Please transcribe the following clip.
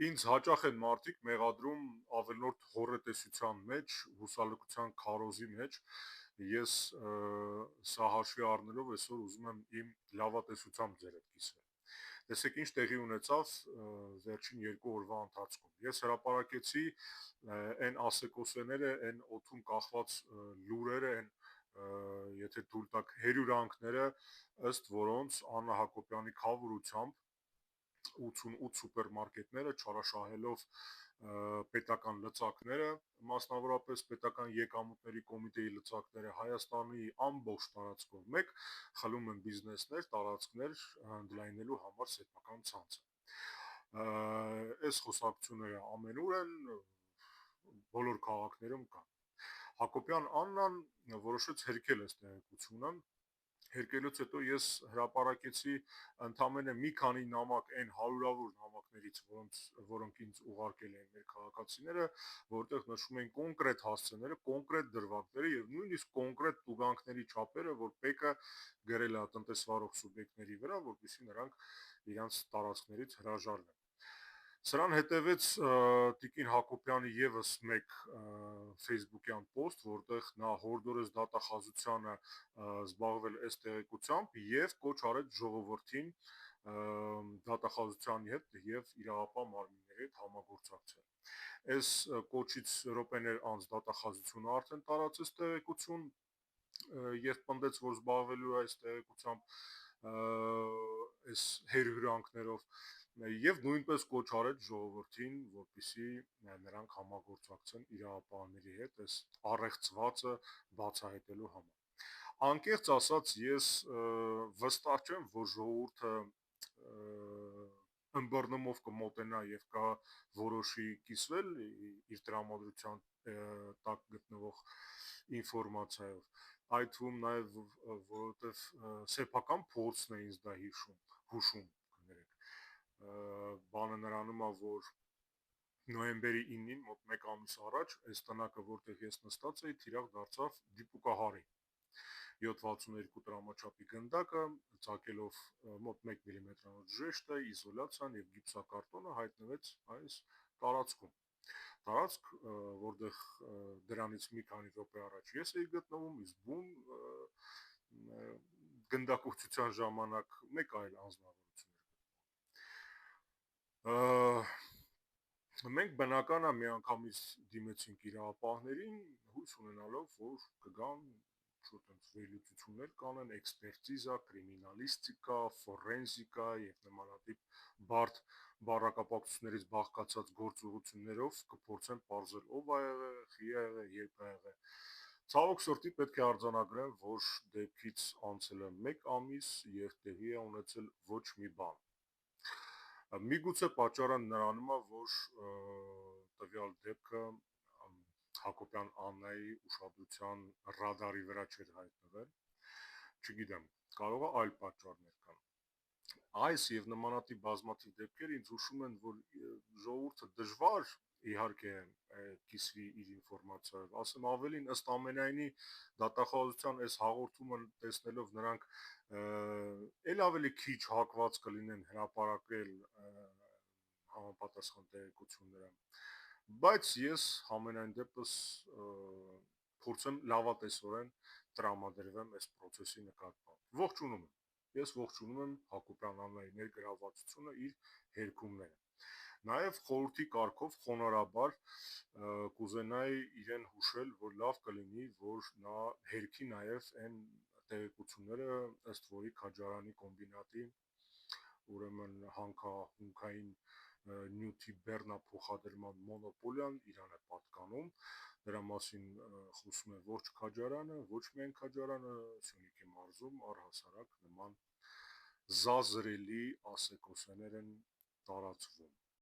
Ինձ հաճախ են մարդիկ մեղադրում ավելորդ հոռետեսության մեջ, հուսալքության քարոզի մեջ։ Ես սա հաշվի առնելով այսօր ուզում եմ իմ լավատեսությամբ ձեր հետ կիսվել։ Տեսեք ինչ տեղի ունեցավ վերջին 2 օրվա ընթացքում։ Ես հրապարակեցի այն ասեկոսեները, այն օդում կախված լուրերը, այն եթե թույլ տաք հերյուրանքները, ըստ որոնց Աննա Հակոբյանի քավորությամբ 88 սուպերմարկետները չարաշահելով պետական լծակները, մասնավորապես պետական եկամուտների կոմիտեի լծակները Հայաստանի ամբողջ տարածքով մեկ խլում են բիզնեսներ, տարածքներ ընդլայնելու համար սեփական ցանցը։ Այս խոսակցությունները ամենուր են, բոլոր քաղաքներում կան։ Հակոբյան Աննան որոշեց հերքել այս տեղեկությունը։ Հերկելուց հետո ես հրապարակեցի ընդամենը մի քանի նամակ այն հարյուրավոր նամակներից, որոնք ինձ ուղարկել էին մեր քաղաքացիները, որտեղ նշում էին կոնկրետ հասցեները, կոնկրետ դրվագները եւ նույնիսկ կոնկրետ տուգանքների չափերը, որ ՊԵԿ-ը գրել է տնտեսվարող սուբյեկտների վրա, որպեսզի նրանք իրենց տարածքներից հրաժարվեն։ Սրան հետևեց Տիկին Հակոբյանի եւս մեկ Facebook-յան post, որտեղ նա հորդորեց դատախազությանը զբաղվել այս տեղեկությամբ եւ կոչ արեց ժողովրդին դատախազության հետ եւ իրավապահ մարմինների հետ համագործակցել։ Այս կոչից րոպեներ անց դատախազությունը արդեն տարածեց տեղեկություն, երբ պնդեց, որ զբաղվելու է այս տեղեկությամբ, այս հերհյուրանքներով եւ նույնպես կոչ արեց ժողովրդին, որպեսզի նրանք համագործակցեն իրավապահների հետ այս առեղծվածը բացահայտելու համար։ Անկեղծ ասած, ես վստահ չեմ, որ ժողովուրդը ըմբռնումով կմոտենա եւ կորոշի կիսվել իր տրամադրության տակ գտնվող ինֆորմացիայով, այդ թվում նաեւ որովհետեւ սեփական փորձն է ինձ դա հուշում, կներեք, բանը նրանում է, որ նոյեմբերի 9-ին մոտ 1 ամիս առաջ այս տնակը, որտեղ ես նստած էի, թիրախ դարձավ դիպուկահարի։ 7.62 տրամաչափի գնդակը, ծակելով մոտ 1 մմ-անոց ժեշտը, իզոլացիան եւ գիպսակարտոնը հայտնվեց այս տարածքում։ Տարածք, որտեղ դրանից մի քանի րոպե առաջ ես էի գտնվում, իսկ բուն գնդակոծության ժամանակ մեկ այլ անձնավորություն էր։ Մենք բնական է միանգամից դիմեցինք իրավապահներին, հույս ունենալով, որ կգան վերլուծություններ կանեն, էքսպերտիզա, կրիմինալիստիկա, ֆորենզիկա եւ նմանատիպ բարդ բառակապակցություններից բաղկացած գործողություններով կփորձեն պարզել ով ա եղել, խի ա եղել, երբ ա եղել։ Ցավոք սրտի պետք է արձանագրեմ, որ դեպքից անցել է 1 ամիս եւ տեղի է ունեցել ոչ մի բան։ Միգուցե պատճառը նրանում է, որ տվյալ դեպքը Հակոբյան Աննայի ուշադրության ռադարի վրա չէր հայտնվել, չգիտեմ, կարող է այլ պատճառներ կան։ Այս եւ նմանատիպ բազմաթիվ դեպքեր ինձ հուշում են, որ ժողովուրդը դժվար իհարկե կիսվի իր ինֆորմացիայով, ասեմ ավելին, ըստ ամենայնի դատախազության այս հաղորդումը տեսնելով նրանք էլ ավելի քիչ հակված կլինեն հրապարակել համապատասխան տեղեկությունները, բայց ես համենայն դեպս փորձեմ լավատեսորեն տրամադրվեմ այս process-ի նկատմամբ։ Ողջունում եմ։ Ես ողջունում եմ Հակոբյան Աննայի ներգրավվածությունը իր հերքումները։ Նաև խորհրդի կարգով խոնարհաբար կուզենայի իրեն հուշել, որ լավ կլինի, որ նա հերքի նաև այն տեղեկությունները, ըստ որի Քաջարյանի կոմբինատի ուրեմն հանքահունքային նյութի բեռնափոխադրման մոնոպոլիան իրան է պատկանում, դրա մասին խոսում է ոչ Քաջարյանը, ոչ միայն Քաջարյանը, Սյունիքի մարզում առհասարակ նման զազրելի ասեկոսեներ են տարածվում։